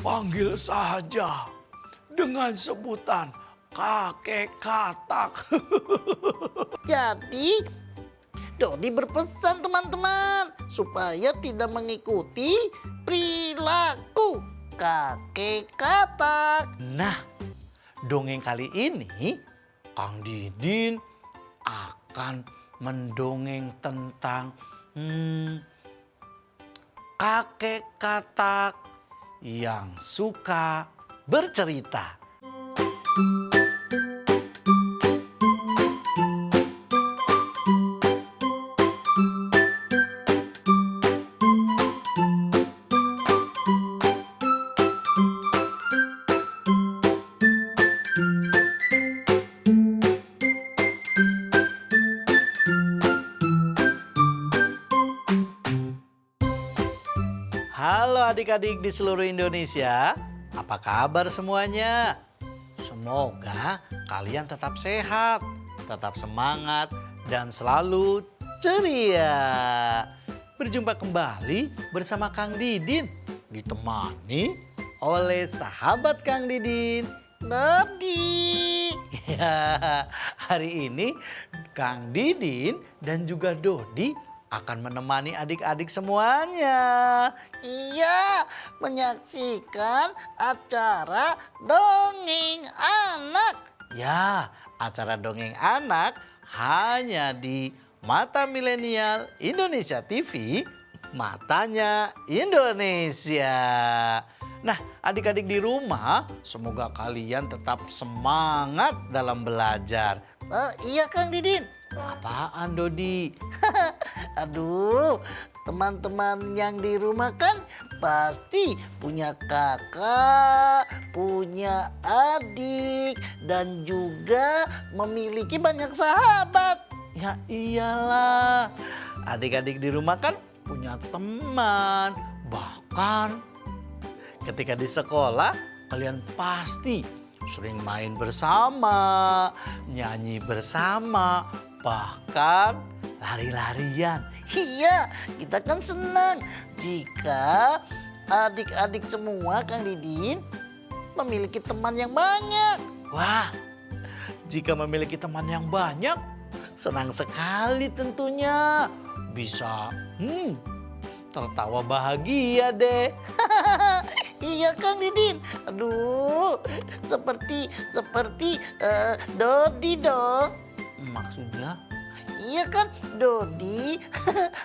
Panggil saja dengan sebutan kakek katak. Jadi, Dodi berpesan teman-teman supaya tidak mengikuti perilaku kakek katak. Nah, dongeng kali ini Kang Didin akan mendongeng tentang kakek katak yang suka bercerita. Halo adik-adik di seluruh Indonesia, apa kabar semuanya? Semoga kalian tetap sehat, tetap semangat, dan selalu ceria. Berjumpa kembali bersama Kang Didin, ditemani oleh sahabat Kang Didin, Dodi. ya, hari ini Kang Didin dan juga Dodi akan menemani adik-adik semuanya. Iya, menyaksikan acara dongeng anak. Ya, acara dongeng anak hanya di Mata Milenial Indonesia TV, Matanya Indonesia. Nah, adik-adik di rumah, semoga kalian tetap semangat dalam belajar. Iya Kang Didin. Apaan, Dodi? Aduh, teman-teman yang di rumah kan pasti punya kakak, punya adik, dan juga memiliki banyak sahabat. Ya iyalah, adik-adik di rumah kan punya teman. Bahkan ketika di sekolah kalian pasti sering main bersama, nyanyi bersama, bahkan lari-larian. Iya, kita kan senang jika adik-adik semua Kang Didin memiliki teman yang banyak. Wah, jika memiliki teman yang banyak, senang sekali tentunya. Bisa tertawa bahagia deh. Iya Kang Didin. Aduh, seperti Dodi dong. Maksudnya? Iya kan Dodi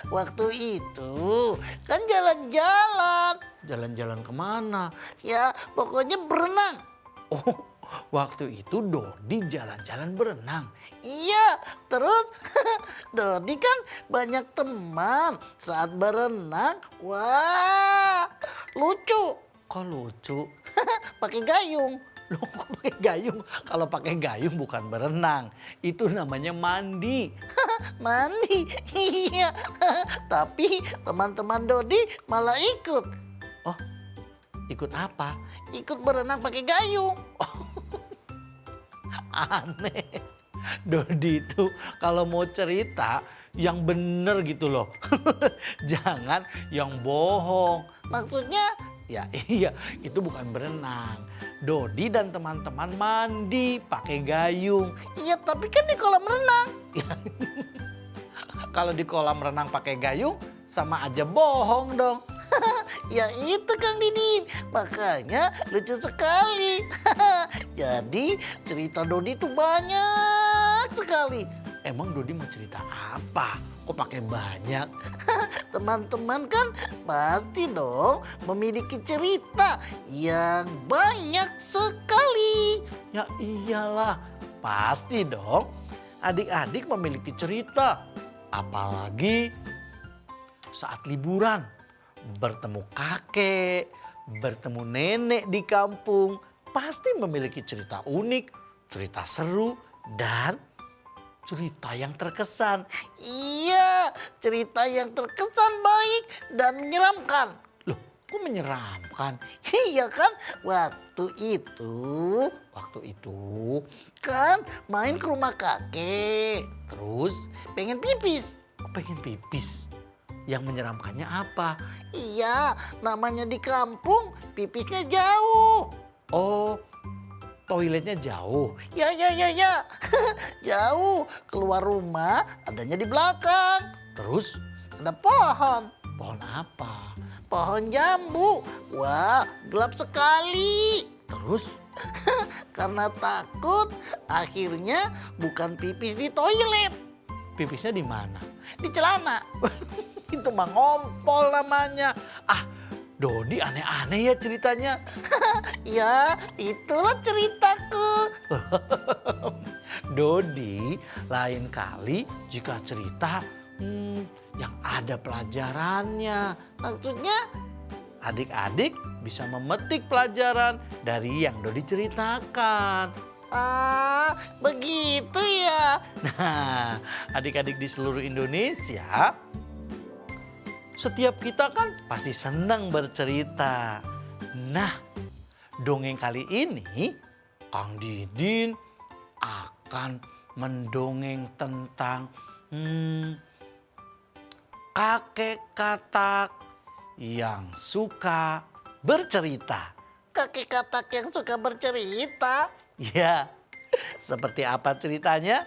waktu itu kan jalan-jalan. Jalan-jalan kemana? Ya pokoknya berenang. Oh, waktu itu Dodi jalan-jalan berenang. Iya, terus Dodi kan banyak teman saat berenang. Wah, lucu. Kok lucu? Pakai gayung. Loh, kok pakai gayung? Kalau pakai gayung bukan berenang. Itu namanya mandi. Mandi. Iya. Tapi teman-teman Dodi malah ikut. Oh, ikut apa? Ikut berenang pakai gayung. Aneh. Dodi itu kalau mau cerita yang bener gitu loh. Jangan yang bohong. Maksudnya? Ya iya, itu bukan berenang. Dodi dan teman-teman mandi pakai gayung. Iya, tapi kan di kolam renang. Kalau di kolam renang pakai gayung sama aja bohong dong. Ya itu Kang Didin, makanya lucu sekali. Jadi cerita Dodi itu banyak sekali. Emang Dodi mau cerita apa? Kok pakai banyak? Teman-teman kan pasti dong memiliki cerita yang banyak sekali. Ya iyalah, pasti dong. Adik-adik memiliki cerita. Apalagi saat liburan. Bertemu kakek, bertemu nenek di kampung. Pasti memiliki cerita unik, cerita seru, dan cerita yang terkesan. Iya, cerita yang terkesan baik dan menyeramkan. Loh, kok menyeramkan? Iya kan, waktu itu kan main ke rumah kakek. Terus pengen pipis. Kok pengen pipis? yang menyeramkannya apa? Iya, namanya di kampung pipisnya jauh. Oh, toiletnya jauh. Ya. Jauh. Keluar rumah adanya di belakang. Terus Ada pohon. pohon apa? Pohon jambu. Wah, gelap sekali. Terus Karena takut, akhirnya bukan pipis di toilet, pipisnya di mana? di celana. Itu mah ngompol namanya. Ah, Dodi aneh-aneh ya ceritanya. Ya, itulah ceritaku. Dodi lain kali jika cerita yang ada pelajarannya. Maksudnya, Adik-adik bisa memetik pelajaran dari yang Dodi ceritakan. begitu ya. Nah, adik-adik di seluruh Indonesia, setiap kita kan pasti senang bercerita. Nah, dongeng kali ini Kang Didin akan mendongeng tentang kakek katak yang suka bercerita. Kakek katak yang suka bercerita. Ya, seperti apa ceritanya?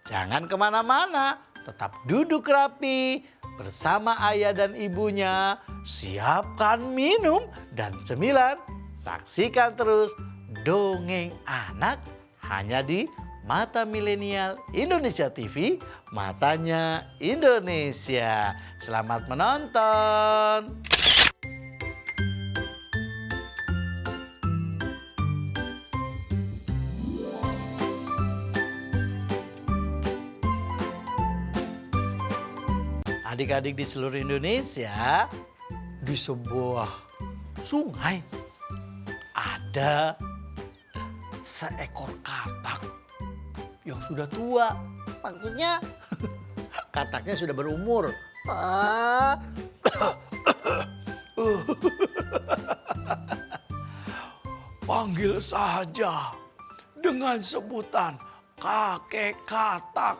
Jangan kemana-mana, tetap duduk rapi bersama ayah dan ibunya. Siapkan minum dan cemilan. Saksikan terus Dongeng Anak hanya di Mata Milenial Indonesia TV, matanya Indonesia. Selamat menonton. Adik-adik di seluruh Indonesia, di sebuah sungai ada seekor katak yang sudah tua. Maksudnya, Kataknya sudah berumur. ah, Panggil saja dengan sebutan kakek katak.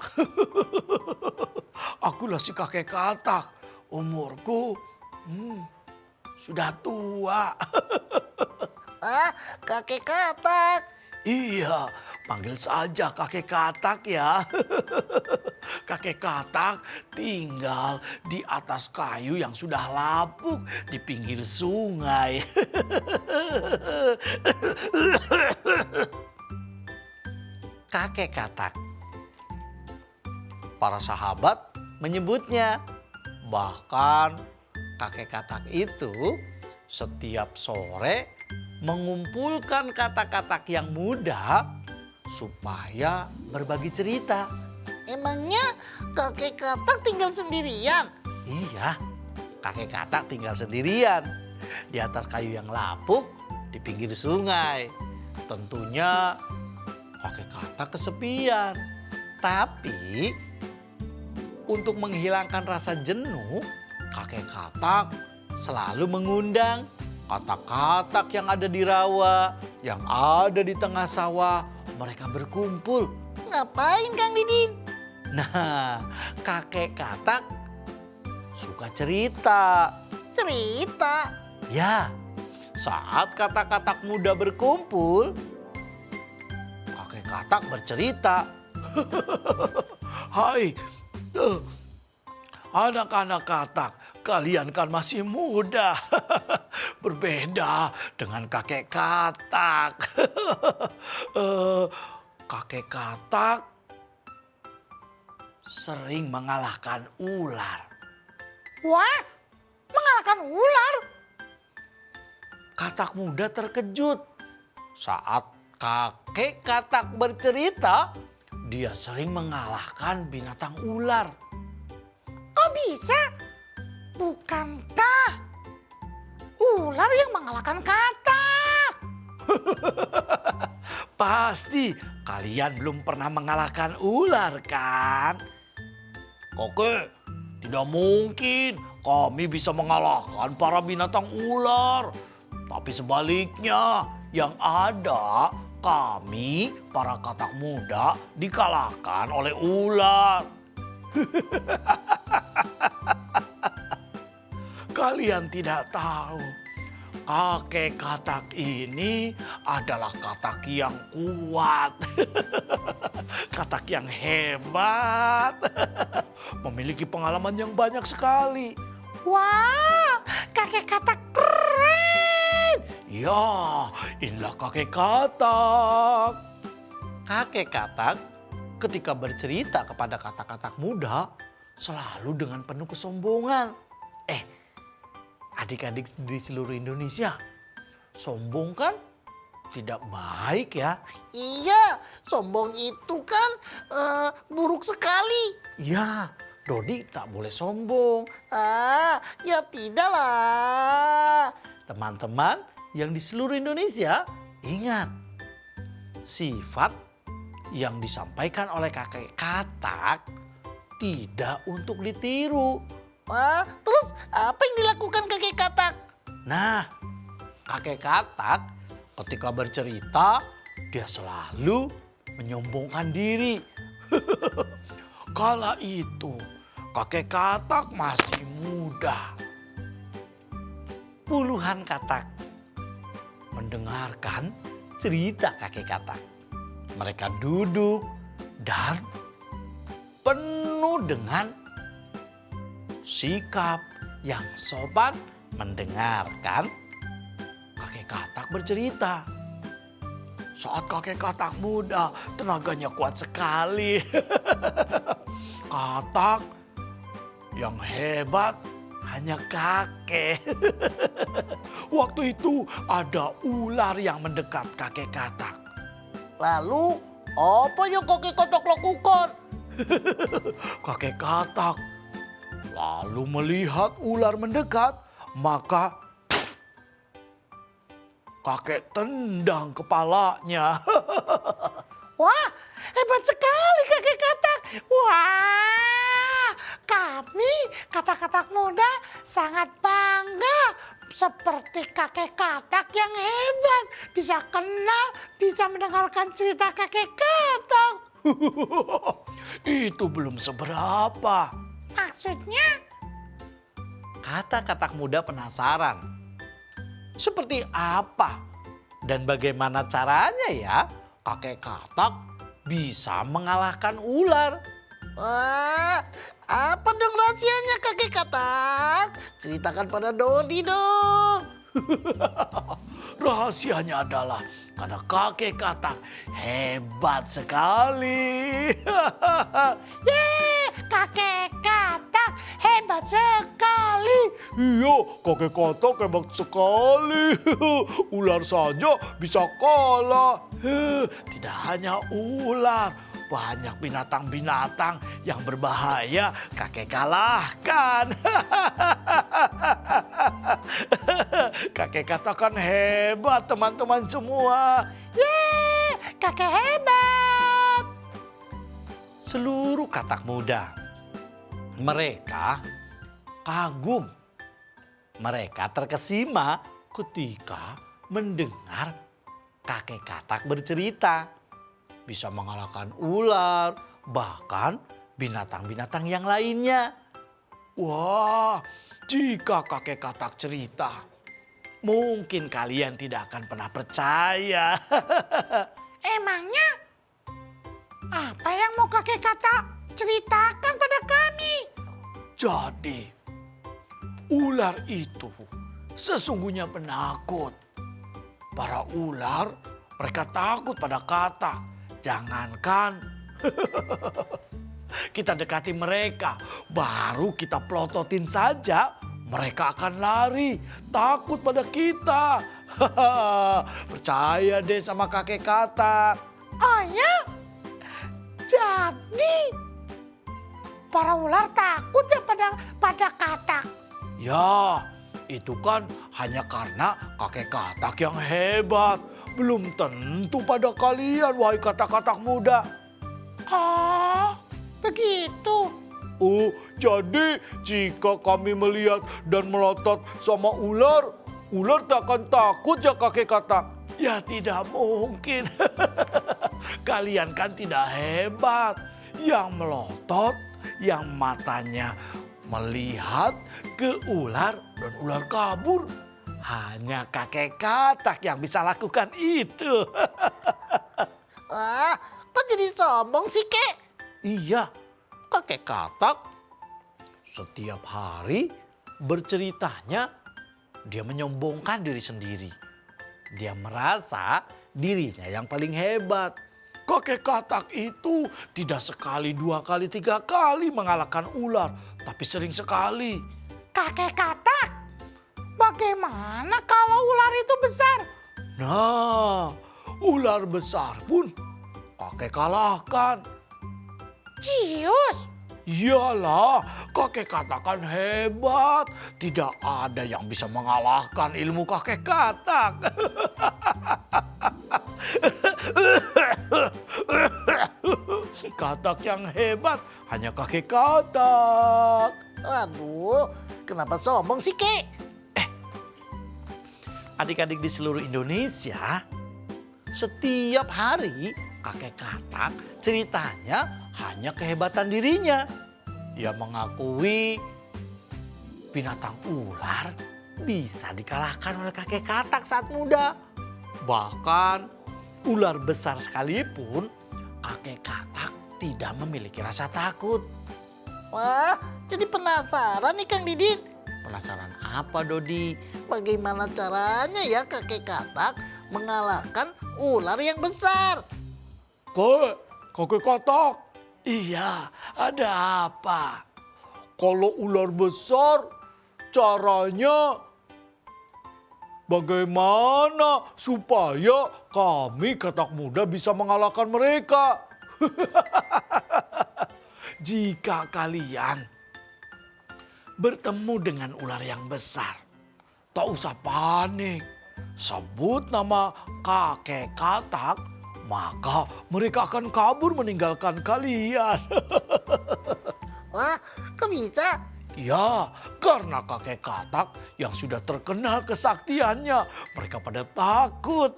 Akulah si kakek katak. Umurku sudah tua. kakek katak. Iya, panggil saja kakek katak ya. Kakek katak tinggal di atas kayu yang sudah lapuk di pinggir sungai. Kakek katak. Para sahabat menyebutnya. Bahkan kakek katak itu setiap sore mengumpulkan katak-katak yang muda supaya berbagi cerita. Emangnya kakek katak tinggal sendirian? Iya, kakek katak tinggal sendirian di atas kayu yang lapuk di pinggir sungai. Tentunya kakek katak kesepian. Tapi untuk menghilangkan rasa jenuh, kakek katak selalu mengundang katak-katak yang ada di rawa, yang ada di tengah sawah. Mereka berkumpul. Ngapain Kang Didin? Nah, kakek katak suka cerita. Cerita. Ya, saat katak-katak muda berkumpul, kakek katak bercerita. Hai, anak-anak katak, kalian kan masih muda. Berbeda dengan kakek katak. Kakek katak sering mengalahkan ular. Wah, mengalahkan ular? Katak muda terkejut saat kakek katak bercerita. Dia sering mengalahkan binatang ular. Kok bisa? Bukankah ular yang mengalahkan katak? Pasti kalian belum pernah mengalahkan ular kan? Kakek, tidak mungkin kami bisa mengalahkan para binatang ular. Tapi sebaliknya, yang ada kami, para katak muda, dikalahkan oleh ular. Kalian tidak tahu, kakek katak ini adalah katak yang kuat. Katak yang hebat. Memiliki pengalaman yang banyak sekali. Wah, kakek katak keren. Ya, inilah kakek katak. Kakek katak ketika bercerita kepada katak-katak muda selalu dengan penuh kesombongan. Adik-adik di seluruh Indonesia, sombong kan tidak baik ya. Iya, sombong itu kan buruk sekali. Ya, Dodi tak boleh sombong. Ya tidaklah. Teman-teman yang di seluruh Indonesia, ingat, sifat yang disampaikan oleh kakek katak tidak untuk ditiru. Terus apa yang dilakukan kakek katak? Nah, kakek katak ketika bercerita dia selalu menyombongkan diri. Kala itu kakek katak masih muda. Puluhan katak mendengarkan cerita kakek katak. Mereka duduk dan penuh dengan sikap yang sopan mendengarkan kakek katak bercerita. Saat kakek katak muda, tenaganya kuat sekali. Katak yang hebat hanya kakek. Waktu itu ada ular yang mendekat kakek katak. Lalu apa yang kakek katak lakukan? Kakek katak lalu melihat ular mendekat, maka kakek tendang kepalanya. Wah, hebat sekali kakek katak. Wah, kami katak-katak muda sangat bangga seperti kakek katak yang hebat. Bisa kenal, bisa mendengarkan cerita kakek katak. Itu belum seberapa. Maksudnya? Katak-katak muda penasaran. Seperti apa dan bagaimana caranya ya kakek katak bisa mengalahkan ular? Wah, apa dong rahasianya kakek katak? Ceritakan pada Dodi dong. Rahasianya adalah karena kakek katak hebat sekali. Yeay, kakek katak hebat sekali. Iya, kakek katak hebat sekali. Ular saja bisa kalah. Tidak hanya ular, banyak binatang-binatang yang berbahaya kakek kalahkan. Kakek katakan hebat teman-teman semua. Yeay, kakek hebat. Seluruh katak muda, mereka kagum. Mereka terkesima ketika mendengar kakek katak bercerita. Bisa mengalahkan ular, bahkan binatang-binatang yang lainnya. Wah, jika kakek katak cerita, mungkin kalian tidak akan pernah percaya. Emangnya apa yang mau kakek katak ceritakan pada kami? Jadi, ular itu sesungguhnya penakut. Para ular, mereka takut pada katak. Jangankan kita dekati mereka, baru kita pelototin saja, mereka akan lari, takut pada kita. Percaya deh sama kakek katak. Oh ya? Jadi para ular takut ya pada katak? Ya, itu kan hanya karena kakek katak yang hebat. Belum tentu pada kalian, wahai katak-katak muda. Oh, begitu. Oh, jadi jika kami melihat dan melotot sama ular, ular tak akan takut ya kakek katak? Ya tidak mungkin. Kalian kan tidak hebat. Yang melotot, yang matanya melihat ke ular dan ular kabur. Hanya kakek katak yang bisa lakukan itu. Wah, kok jadi sombong sih, Kek? Iya, kakek katak setiap hari berceritanya dia menyombongkan diri sendiri. Dia merasa dirinya yang paling hebat. Kakek katak itu tidak sekali, 2 kali, 3 kali mengalahkan ular, tapi sering sekali. Kakek katak, bagaimana kalau ular itu besar? Nah, ular besar pun kakek kalahkan. Cius, Iyalah, kakek katakan hebat. Tidak ada yang bisa mengalahkan ilmu kakek katak. Katak yang hebat hanya kakek katak. Waduh, kenapa sombong sih, Kek? Adik-adik di seluruh Indonesia, setiap hari kakek katak ceritanya hanya kehebatan dirinya. Ia mengakui binatang ular bisa dikalahkan oleh kakek katak saat muda. Bahkan ular besar sekalipun kakek katak tidak memiliki rasa takut. Wah, jadi penasaran nih Kang Didin. Penasaran apa, Dodi? Bagaimana caranya ya kakek katak mengalahkan ular yang besar? Kakek katak. Iya, ada apa? Kalau ular besar, caranya bagaimana supaya kami katak muda bisa mengalahkan mereka? Jika kalian bertemu dengan ular yang besar, tak usah panik. Sebut nama kakek katak, maka mereka akan kabur meninggalkan kalian. Wah, kok bisa? Ya, karena kakek katak yang sudah terkenal kesaktiannya, mereka pada takut.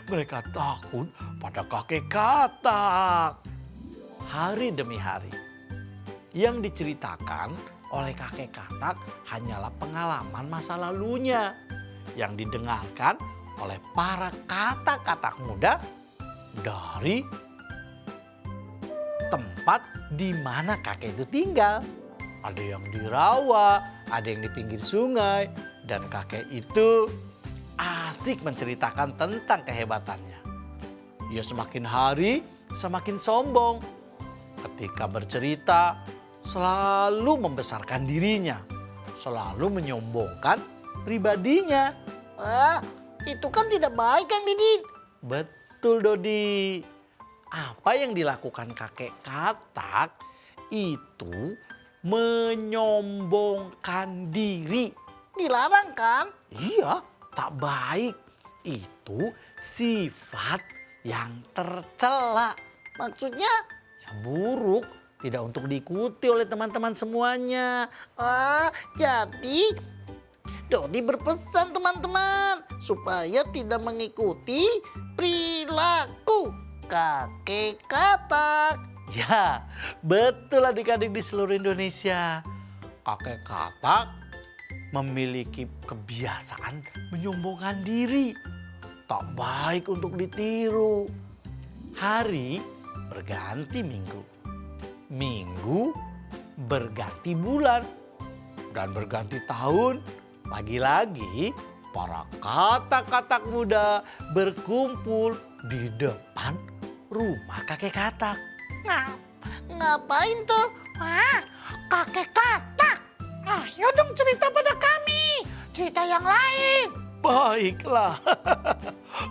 Mereka takut pada kakek katak. Hari demi hari, yang diceritakan oleh kakek katak hanyalah pengalaman masa lalunya yang didengarkan oleh para katak-katak muda dari tempat di mana kakek itu tinggal. Ada yang di rawa, ada yang di pinggir sungai, dan kakek itu asik menceritakan tentang kehebatannya. Ia semakin hari semakin sombong. Ketika bercerita selalu membesarkan dirinya, selalu menyombongkan pribadinya. Wah, itu kan tidak baik Kang Didin. Betul, Dodi. Apa yang dilakukan kakek katak itu menyombongkan diri. Dilarang kan? Iya, tak baik. Itu sifat yang tercela. Maksudnya? Ya buruk, tidak untuk diikuti oleh teman-teman semuanya. Jadi Dodi berpesan teman-teman supaya tidak mengikuti perilaku kakek katak. Ya, betul adik-adik di seluruh Indonesia. Kakek katak memiliki kebiasaan menyombongkan diri. Tak baik untuk ditiru. Hari berganti minggu. Minggu berganti bulan. Dan berganti tahun. Lagi-lagi para katak-katak muda berkumpul di depan rumah kakek katak. Ngapain tuh? wah, kakek katak. Ayo dong cerita pada kami, cerita yang lain. Baiklah,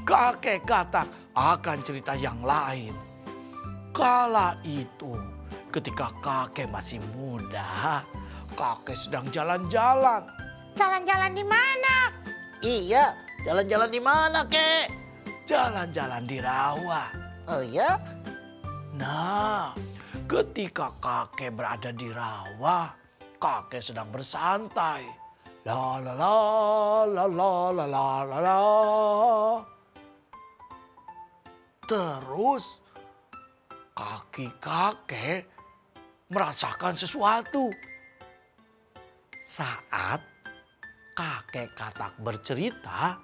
kakek katak akan cerita yang lain. Kala itu, ketika kakek masih muda, kakek sedang jalan-jalan. Jalan-jalan di mana? Iya, jalan-jalan di mana kek? Jalan-jalan di rawa. Oh ya? Nah, ketika kakek berada di rawa, kakek sedang bersantai. La la la la la la la la la. Terus kaki kakek merasakan sesuatu. Saat kakek katak bercerita,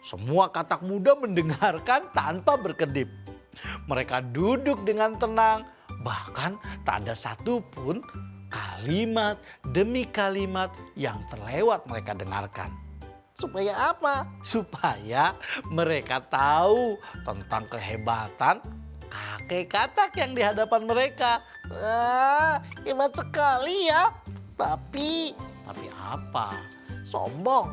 semua katak muda mendengarkan tanpa berkedip. Mereka duduk dengan tenang, bahkan tak ada satupun kalimat demi kalimat yang terlewat mereka dengarkan. Supaya apa? Supaya mereka tahu tentang kehebatan kakek katak yang di hadapan mereka. Wah, hebat sekali ya. Tapi apa? sombong.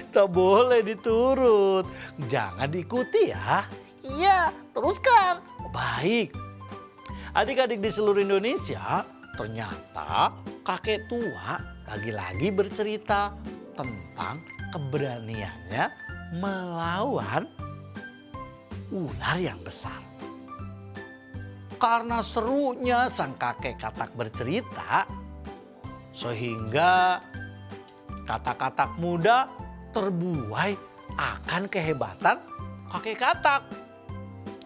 Tak boleh diturut. Jangan diikuti ya. Iya, teruskan. Baik. Adik-adik di seluruh Indonesia, ternyata kakek tua lagi-lagi bercerita tentang keberaniannya melawan ular yang besar. Karena serunya sang kakek katak bercerita, sehingga katak-katak muda terbuai akan kehebatan kakek katak.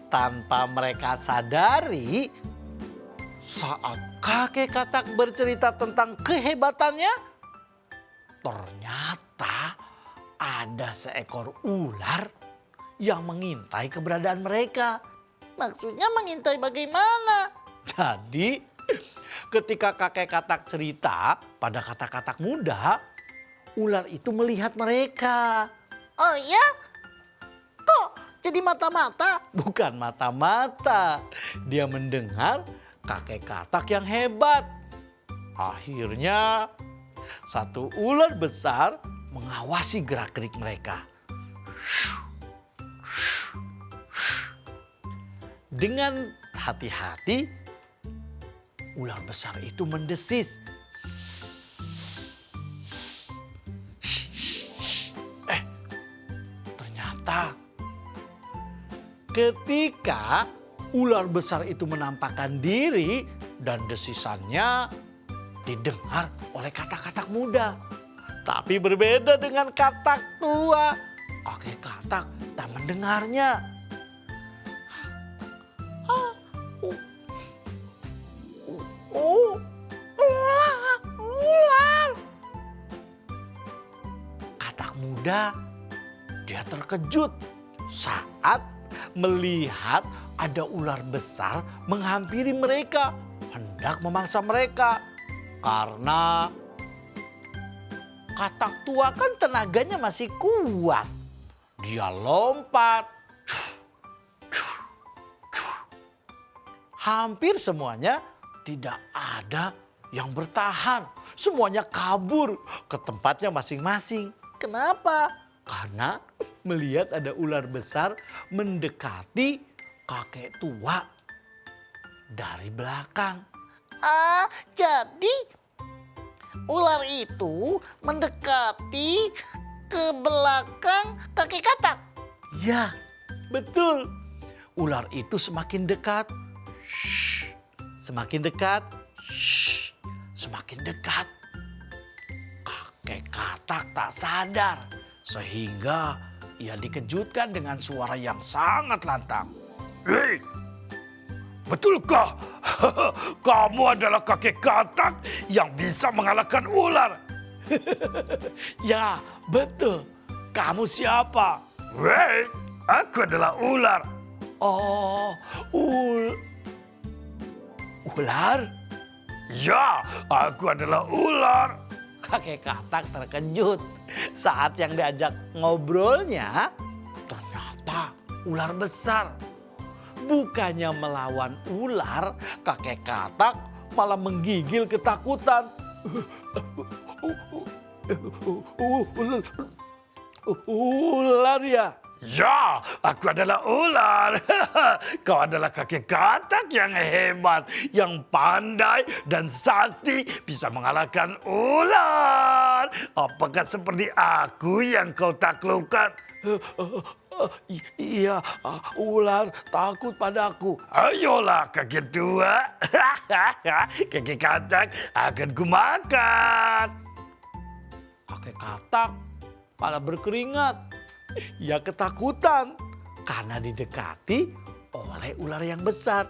Tanpa mereka sadari, saat kakek katak bercerita tentang kehebatannya, ternyata ada seekor ular yang mengintai keberadaan mereka. Maksudnya mengintai bagaimana? Jadi ketika kakek katak cerita pada katak-katak muda, ular itu melihat mereka. Oh ya? Kok jadi mata-mata? Bukan mata-mata. Dia mendengar kakek katak yang hebat. Akhirnya satu ular besar mengawasi gerak-gerik mereka. Dengan hati-hati, ular besar itu mendesis. Ternyata ketika ular besar itu menampakkan diri dan desisannya didengar oleh katak-katak muda. Tapi berbeda dengan katak tua. Kakek katak tak mendengarnya. Ular. Katak muda, dia terkejut saat melihat ada ular besar menghampiri mereka, hendak memangsa mereka. Karena katak tua kan tenaganya masih kuat. Dia lompat. Hampir semuanya tidak ada yang bertahan. Semuanya kabur ke tempatnya masing-masing. Kenapa? Karena melihat ada ular besar mendekati kakek tua dari belakang. Ah, jadi ular itu mendekati ke belakang kakek katak. Ya, betul. Ular itu semakin dekat. Semakin dekat. Semakin dekat. Kakek katak tak sadar. Sehingga ia dikejutkan dengan suara yang sangat lantang. Hei, betulkah kamu adalah kakek katak yang bisa mengalahkan ular? Ya, betul. Kamu siapa? Hei, aku adalah ular. Oh, ular? Ya, aku adalah ular. Kakek katak terkejut saat yang diajak ngobrolnya ternyata ular besar. Bukannya melawan ular, kakek katak malah menggigil ketakutan. Ular ya? Ya, aku adalah ular. Kau adalah kakek katak yang hebat, yang pandai dan sakti bisa mengalahkan ular. Apakah seperti aku yang kau taklukkan? Iya, ular takut padaku. Ayolah kakek tua. Kakek katak akan kumakan. Kakek katak malah berkeringat. Ia ketakutan karena didekati oleh ular yang besar.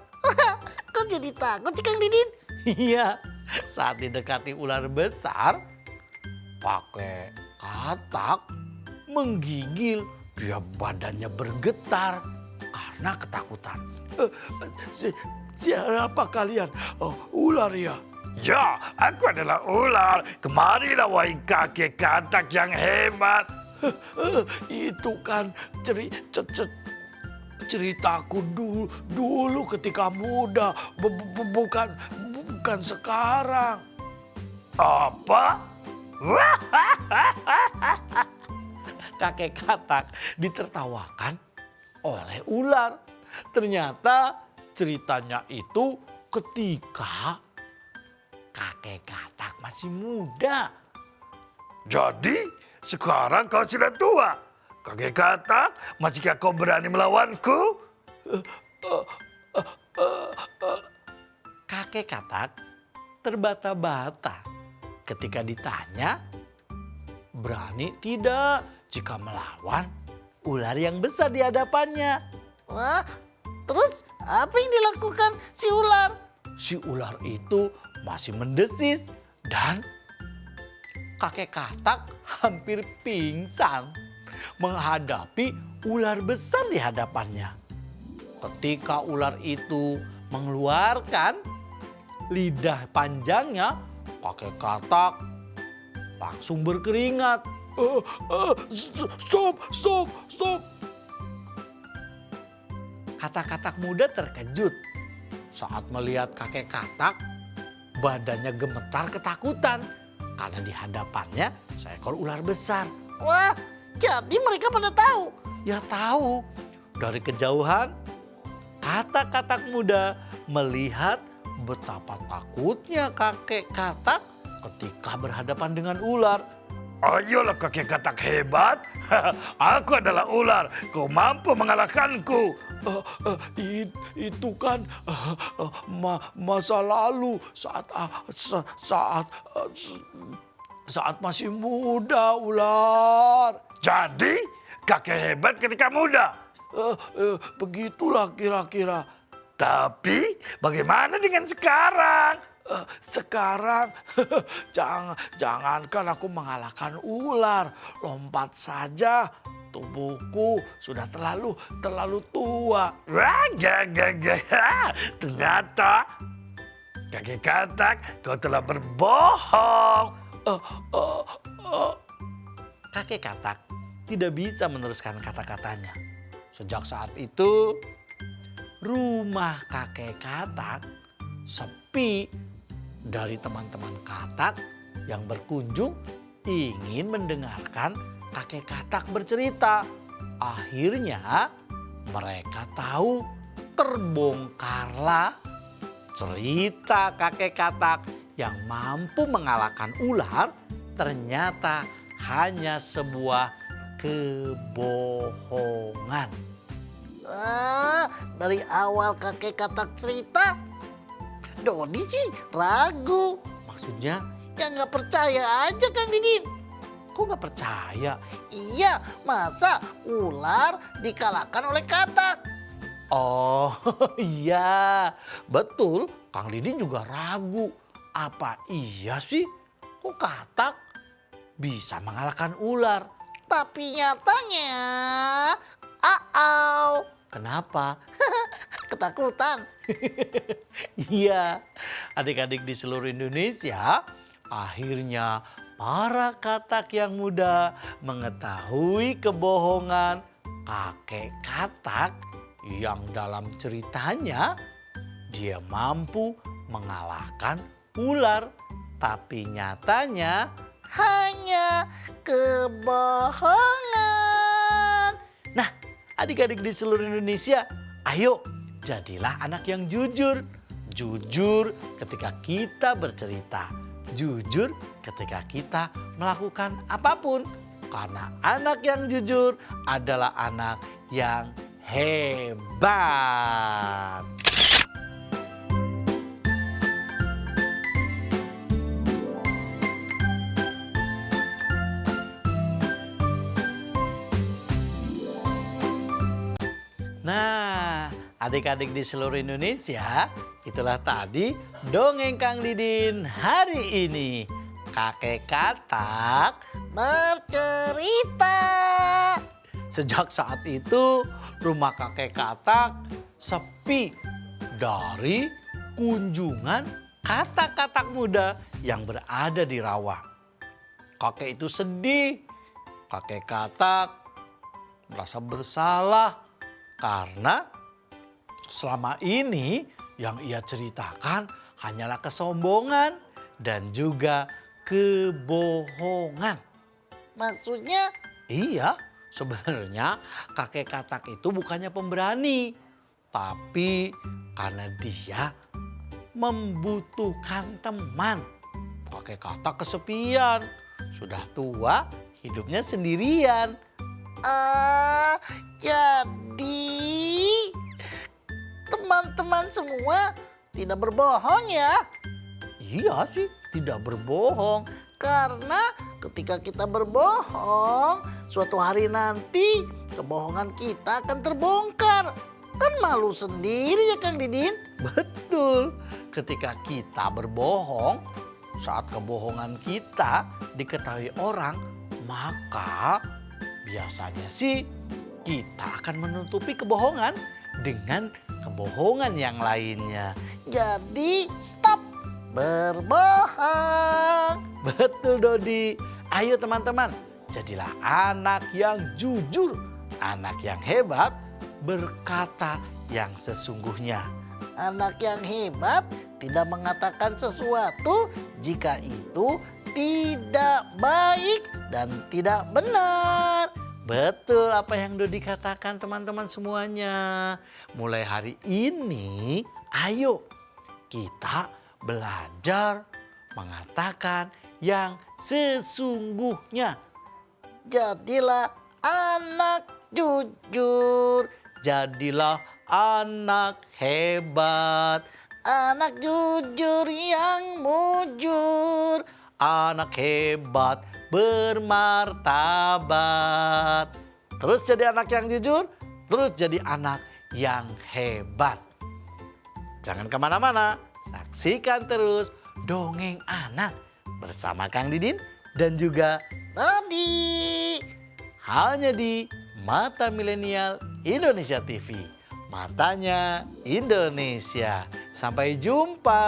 Kok jadi takut sih Kang Didin? Iya, saat didekati ular besar, kakek katak menggigil. Dia badannya bergetar karena ketakutan. Siapa kalian? Oh, ular ya? Ya, aku adalah ular. Kemarilah wahai kakek katak yang hebat. Itu kan ceritaku dulu ketika muda, bukan sekarang. Apa? Kakek katak ditertawakan oleh ular. Ternyata ceritanya itu ketika kakek katak masih muda. Jadi, sekarang kau sudah tua. Kakek katak, masihkah kau berani melawanku? Kakek katak terbata-bata ketika ditanya, berani tidak jika melawan ular yang besar di hadapannya. Wah, terus apa yang dilakukan si ular? Si ular itu masih mendesis dan kakek katak hampir pingsan menghadapi ular besar di hadapannya. Ketika ular itu mengeluarkan lidah panjangnya, kakek katak langsung berkeringat. Stop. Katak-katak muda terkejut saat melihat kakek katak badannya gemetar ketakutan karena di hadapannya seekor ular besar. Wah, jadi mereka pada tahu. Ya tahu, dari kejauhan katak-katak muda melihat betapa takutnya kakek katak ketika berhadapan dengan ular. Ayolah kakek katak hebat. Aku adalah ular. Kau mampu mengalahkanku. Itu kan masa lalu saat masih muda ular. Jadi kakek hebat ketika muda. Begitulah kira-kira. Tapi bagaimana dengan sekarang? Sekarang jangankan aku mengalahkan ular, lompat saja tubuhku sudah terlalu tua. Wah, ternyata kakek katak kau telah berbohong. Kakek katak tidak bisa meneruskan kata-katanya. Sejak saat itu rumah kakek katak sepi dari teman-teman katak yang berkunjung ingin mendengarkan kakek katak bercerita. Akhirnya mereka tahu terbongkarlah cerita kakek katak yang mampu mengalahkan ular ternyata hanya sebuah kebohongan. Dari awal kakek katak cerita, Dodi sih ragu. Maksudnya, Ya nggak percaya aja Kang Didin. kok nggak percaya? Iya, masa ular dikalahkan oleh katak? Oh iya, betul. Kang Didin juga ragu. Apa iya sih? Kok katak bisa mengalahkan ular? Tapi nyatanya, Kenapa? ketakutan. Iya, adik-adik di seluruh Indonesia, akhirnya para katak yang muda mengetahui kebohongan kakek katak yang dalam ceritanya dia mampu mengalahkan ular. Tapi nyatanya Hanya kebohongan. Nah, adik-adik di seluruh Indonesia, ayo jadilah anak yang jujur. Jujur ketika kita bercerita. Jujur ketika kita melakukan apapun. Karena anak yang jujur adalah anak yang hebat. Nah, adik-adik di seluruh Indonesia, itulah tadi dongeng Kang Didin hari ini. Kakek katak Bercerita. Sejak saat itu, rumah kakek katak sepi dari kunjungan katak-katak muda yang berada di rawa. Kakek itu sedih. Kakek katak merasa bersalah karena selama ini yang ia ceritakan hanyalah kesombongan dan juga kebohongan. Maksudnya? Iya, sebenarnya kakek katak itu bukannya pemberani, tapi karena dia membutuhkan teman. Kakek katak kesepian, sudah tua, hidupnya sendirian. Jadi teman-teman semua tidak berbohong ya? Iya sih, tidak berbohong. Karena ketika kita berbohong, suatu hari nanti kebohongan kita akan terbongkar. Kan malu sendiri ya Kang Didin? Betul, ketika kita berbohong, saat kebohongan kita diketahui orang, maka biasanya sih kita akan menutupi kebohongan dengan kebohongan yang lainnya. Jadi stop berbohong. Betul Dodi. Ayo teman-teman, jadilah anak yang jujur, anak yang hebat, berkata yang sesungguhnya. Anak yang hebat tidak mengatakan sesuatu jika itu tidak baik dan tidak benar. Betul apa yang Dodi katakan teman-teman semuanya. Mulai hari ini, ayo kita belajar mengatakan yang sesungguhnya. Jadilah anak jujur. Jadilah anak hebat. Anak jujur yang mujur. Anak hebat bermartabat. Terus jadi anak yang jujur, terus jadi anak yang hebat. Jangan kemana-mana, saksikan terus Dongeng Anak bersama Kang Didin dan juga Tadi. hanya di Mata Milenial Indonesia TV. Matanya Indonesia. Sampai jumpa.